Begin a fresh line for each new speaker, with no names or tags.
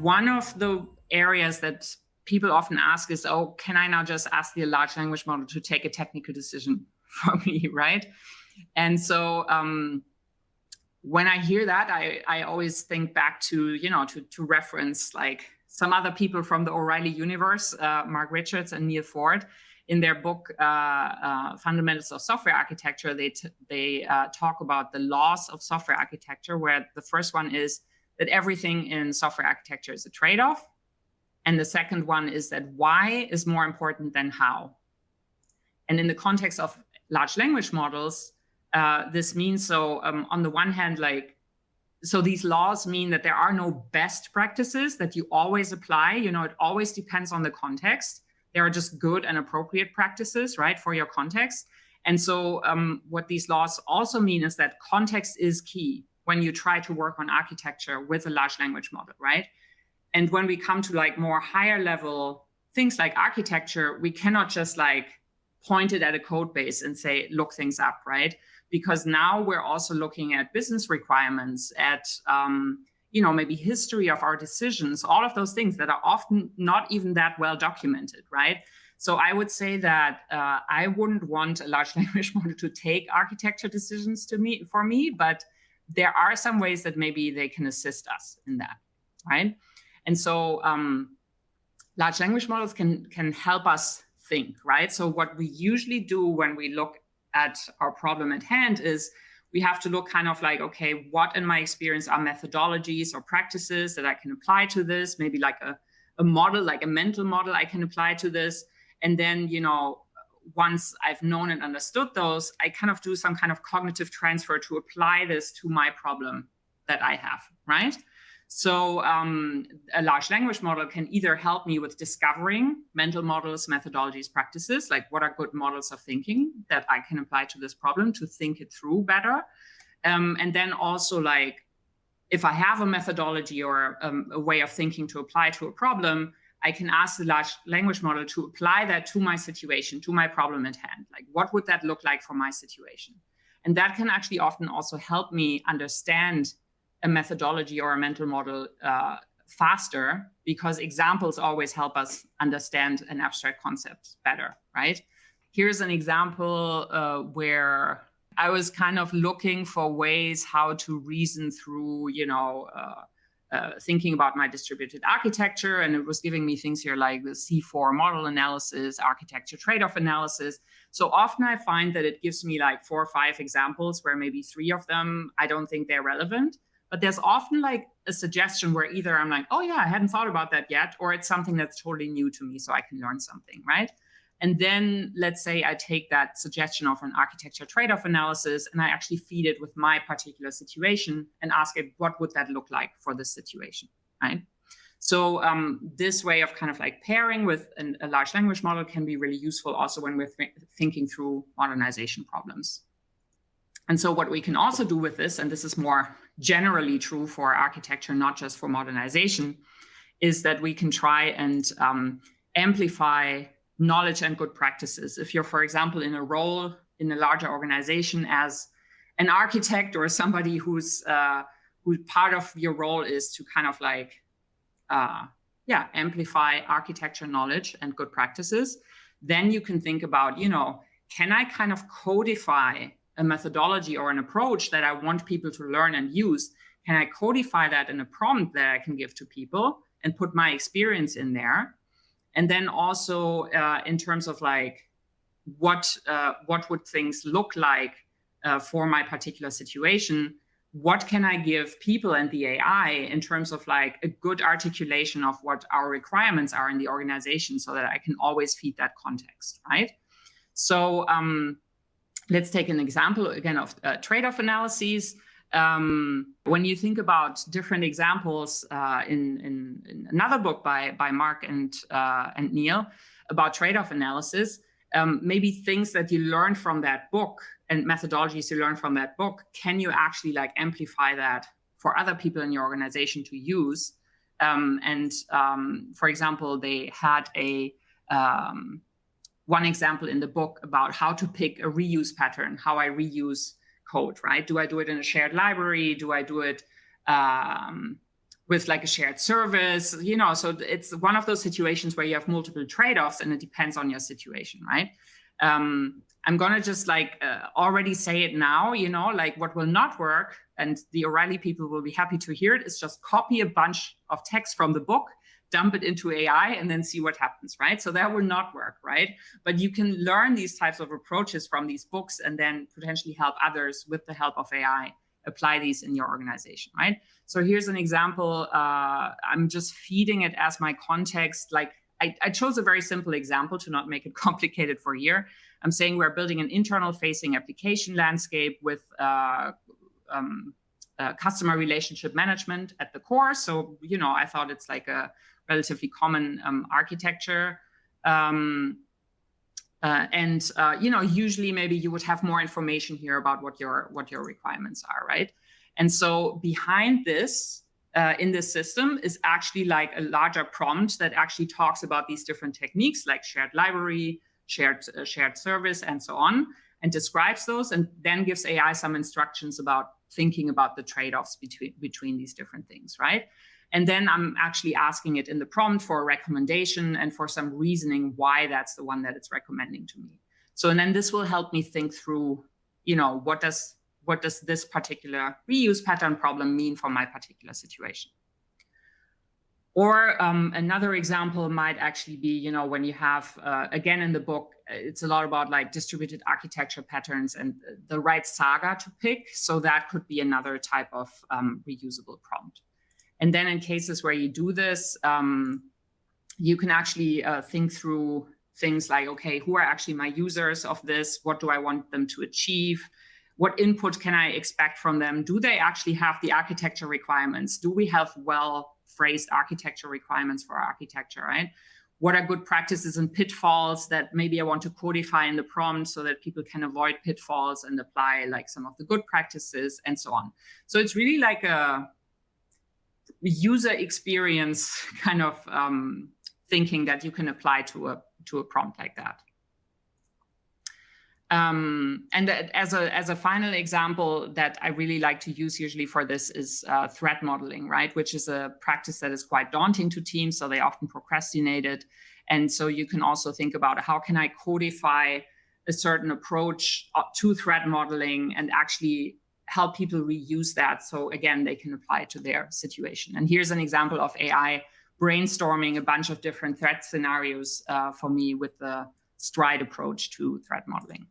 One of the areas that people often ask is, oh, can I now just ask the large language model to take a technical decision for me, right? And so when I hear that, I always think back to, to reference like some other people from the O'Reilly universe, Mark Richards and Neil Ford. In their book, Fundamentals of Software Architecture, they talk about the laws of software architecture, where the first one is that everything in software architecture is a trade-off. And the second one is that why is more important than how. And in the context of large language models, this means, so on the one hand, so these laws mean that there are no best practices that you always apply. It always depends on the context. There are just good and appropriate practices, right, for your context. And so what these laws also mean is that context is key when you try to work on architecture with a large language model, right? And when we come to more higher level things like architecture, we cannot just point it at a code base and say, look things up, right? Because now we're also looking at business requirements, at maybe history of our decisions, all of those things that are often not even that well documented, right? So I would say that I wouldn't want a large language model to take architecture decisions for me, but there are some ways that maybe they can assist us in that, right? And so large language models can help us think, right? So what we usually do when we look at our problem at hand is we have to look kind of okay, what in my experience are methodologies or practices that I can apply to this? Maybe a model, like a mental model I can apply to this. And then, once I've known and understood those, I kind of do some kind of cognitive transfer to apply this to my problem that I have, right? So a large language model can either help me with discovering mental models, methodologies, practices, like what are good models of thinking that I can apply to this problem to think it through better. And then also if I have a methodology or a way of thinking to apply to a problem, I can ask the large language model to apply that to my situation, to my problem at hand. What would that look like for my situation? And that can actually often also help me understand a methodology or a mental model faster, because examples always help us understand an abstract concept better, right? Here's an example where I was kind of looking for ways how to reason through, thinking about my distributed architecture, and it was giving me things here like the C4 model analysis, architecture trade-off analysis. So often I find that it gives me 4 or 5 examples where maybe 3 of them, I don't think they're relevant. But there's often a suggestion where either I'm oh yeah, I hadn't thought about that yet, or it's something that's totally new to me, so I can learn something, right? And then let's say I take that suggestion of an architecture trade-off analysis and I actually feed it with my particular situation and ask it, what would that look like for this situation, right? So this way of kind of pairing with a large language model can be really useful also when we're thinking through modernization problems. And so what we can also do with this, and this is more generally true for architecture, not just for modernization, is that we can try and amplify knowledge and good practices. If you're, for example, in a role in a larger organization as an architect or somebody who's part of your role is to kind of amplify architecture knowledge and good practices, then you can think about, can I kind of codify a methodology or an approach that I want people to learn and use? Can I codify that in a prompt that I can give to people and put my experience in there? And then also in terms of what would things look like for my particular situation? What can I give people and the AI in terms of a good articulation of what our requirements are in the organization so that I can always feed that context, right? So let's take an example again of trade-off analyses. When you think about different examples in another book by Mark and Neil about trade-off analysis, maybe things that you learn from that book and methodologies you learn from that book, can you actually amplify that for other people in your organization to use? For example, they had one example in the book about how to pick a reuse pattern, how I reuse code, right? Do I do it in a shared library? Do I do it with like a shared service, you know, so it's one of those situations where you have multiple trade-offs and it depends on your situation, right? I'm going to just like already say it now, you know, like what will not work, and the O'Reilly people will be happy to hear it, is just copy a bunch of text from the book, dump it into AI, and then see what happens, right? So that will not work, right? But you can learn these types of approaches from these books and then potentially help others with the help of AI apply these in your organization, right? So here's an example. I'm just feeding it as my context. Like I chose a very simple example to not make it complicated for here. I'm saying we're building an internal facing application landscape with customer relationship management at the core. So, you know, I thought it's like a relatively common architecture. You know, usually maybe you would have more information here about what your requirements are, right? And so behind this, in this system, is actually like a larger prompt that actually talks about these different techniques, like shared library, shared service, and so on, and describes those, and then gives AI some instructions about thinking about the trade-offs between these different things, right? And then I'm actually asking it in the prompt for a recommendation and for some reasoning why that's the one that it's recommending to me. So, and then this will help me think through, you know, what does this particular reuse pattern problem mean for my particular situation? Or another example might actually be, you know, when you have, again, in the book, it's a lot about like distributed architecture patterns and the right saga to pick. So that could be another type of reusable prompt. And then in cases where you do this, you can actually think through things like, okay, who are actually my users of this? What do I want them to achieve? What input can I expect from them? Do they actually have the architecture requirements? Do we have well-phrased architecture requirements for our architecture, right? What are good practices and pitfalls that maybe I want to codify in the prompt so that people can avoid pitfalls and apply like some of the good practices and so on. So it's really like a user experience kind of thinking that you can apply to a prompt like that. And as a final example that I really like to use usually for this is threat modeling, right? Which is a practice that is quite daunting to teams, so they often procrastinate it. And so you can also think about how can I codify a certain approach to threat modeling and actually help people reuse that. So again, they can apply it to their situation. And here's an example of AI brainstorming a bunch of different threat scenarios for me with the Stride approach to threat modeling.